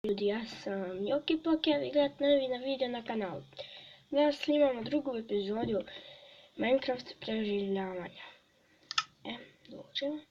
Ljudi, ja sam Joki Poker i gledate novi video na kanalu. Danas snimamo drugu epizodu Minecraft preživljavanja. Dođemo.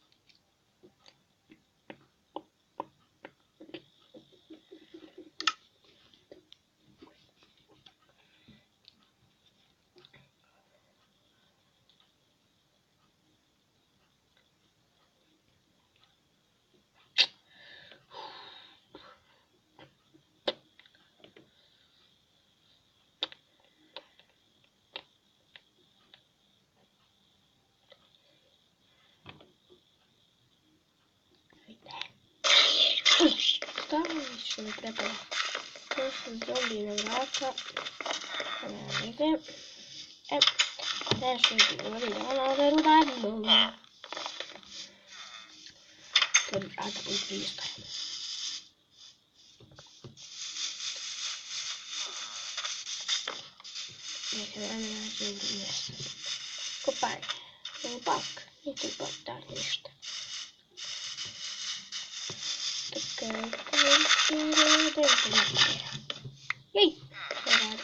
Stavno više ne treba. To su zombi na vrata. Nema veze. Nešto je govori da ono overu radimo. To bi rada u pristajem. Neka vremena nađem mjesto. Kopaj. Pak. Nije tu pak da ništa. Jej! Što radi?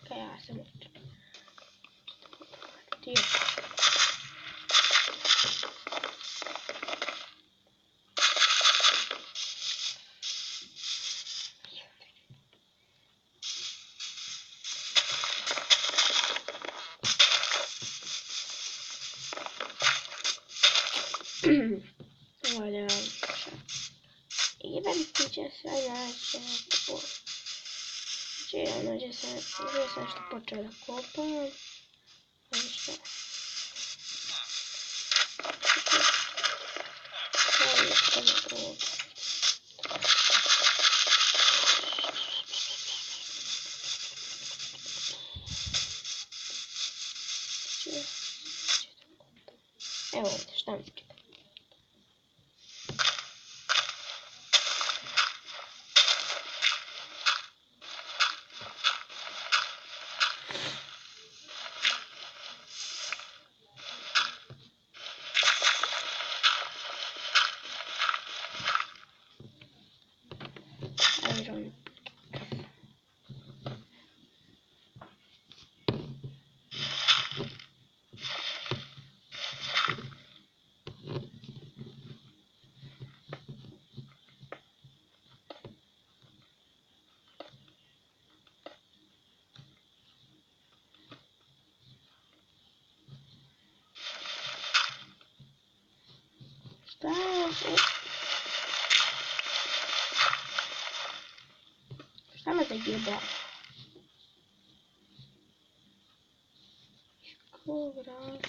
Kaj ja sam uče. Dio. Olha, i veliki će sve naći nekako. Gdje sam što počeo da kopam. Ali šta? Evo ovdje, šta mi čekaj. Iron. Šta me zagibao? Iz kog razloga?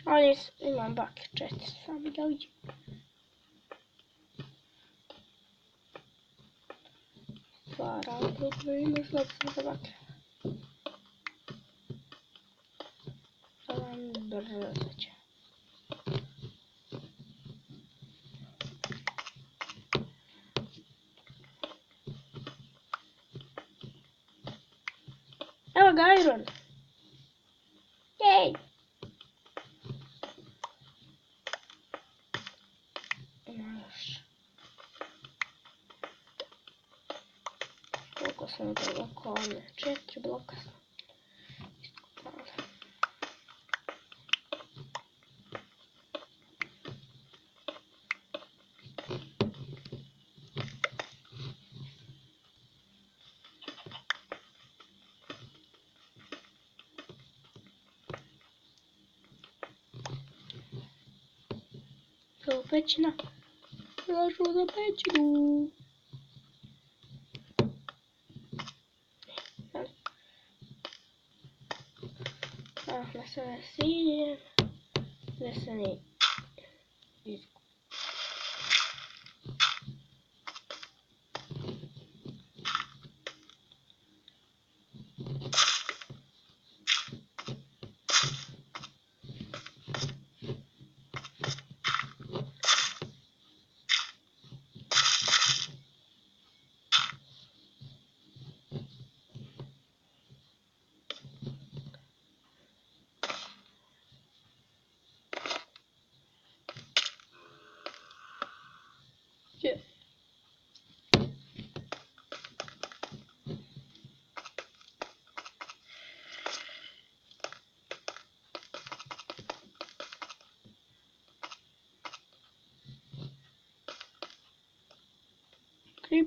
Ali imam bak 4, sam da uđem. Razlog da imaš lopsu za bak. Brzo će. Evo ga Iron. Jej. Ima još. Koliko sam bloka ovdje? 4 bloka sam. Iskopala. Evo pećina. Zašao za pećinu. Na sve silje. Leseni izgubi.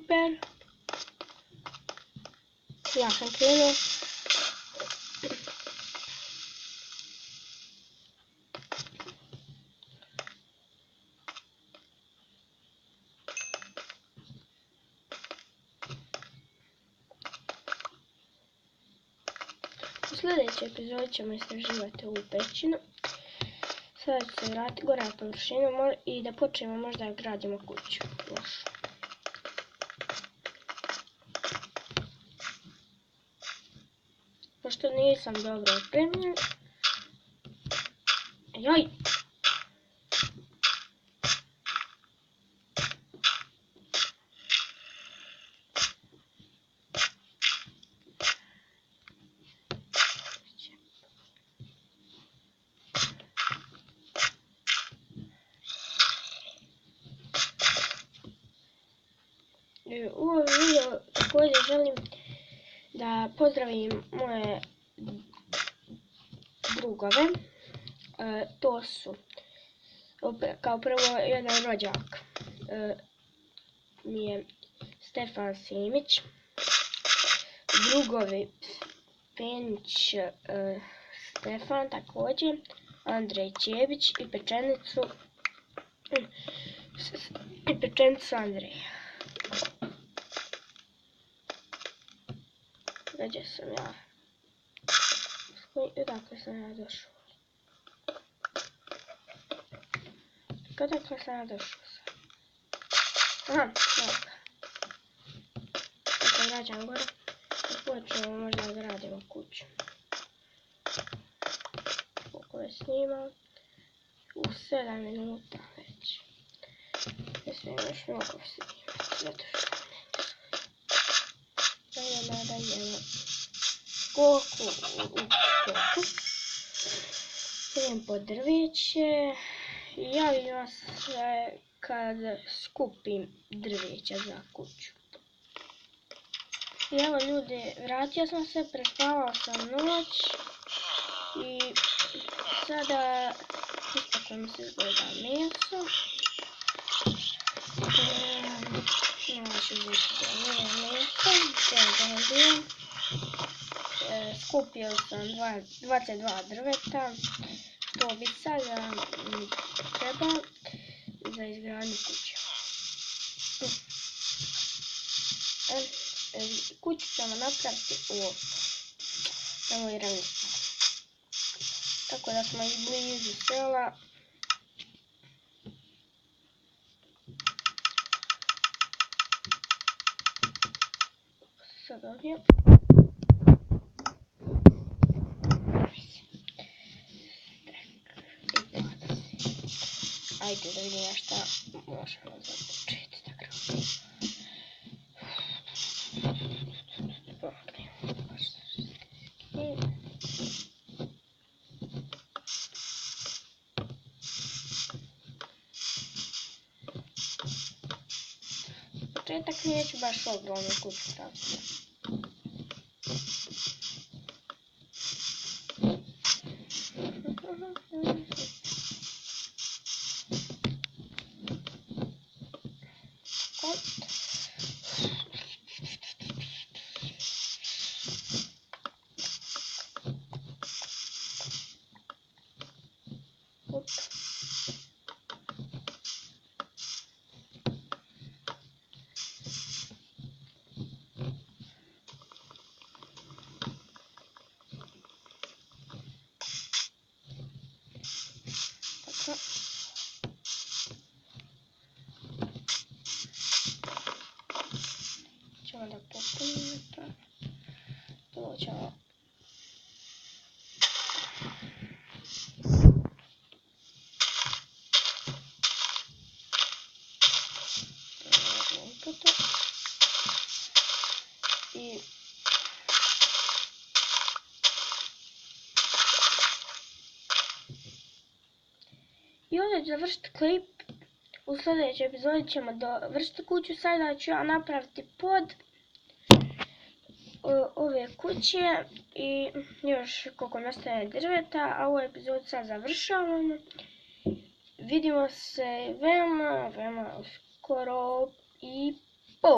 super. Ja sam krenuo. U sljedećoj epizodi ćemo istraživati ovu pećinu. Sada ću se vratiti gore na površinu i da počnemo možda da gradimo kuću. Pošto nisam dobro opremljen. Joj! U ovom videu također želim da pozdravim moje drugove. To su kao prvo jedan rođak mi je Stefan Simić, drugovi Penić Stefan također, Andrej Ćebić i pečenicu Andrej. Gdje sam ja? Odakle sam ja došao? Odakle sam ja došao sad? Aha, dobro. Sada vraćam gore i počnemo možda da gradimo kuću. Koliko je snimao? U 7 minuta već. Ne smijem još mnogo snimati, zato što da idemo koku u koku. Idem po drveće i javim vas sve kad skupim drveća za kuću. I evo ljudi, vratio sam se, prespavao sam noć i sada ispako mi se izgleda meso. Malo ću uzeti da nije meso, skupio sam 22 drveta, što bi sada treba za izgradnju kuće. Kuću ćemo napraviti ovdje, na ovoj ravnici. Tako da smo i blizu sela. Sad ovdje. Ajde da vidim šta možemo započeti da gradimo. Početak neću baš ogromnu kuću praviti. Ćemo da popunimo to. To ćemo. I ovdje ću završiti klip. U sljedećoj epizodi ćemo dovršiti kuću. Sada ću ja napraviti pod ove kuće i još koliko nastaje drveta, a ovu epizodu sad završavamo. Vidimo se veoma skoro i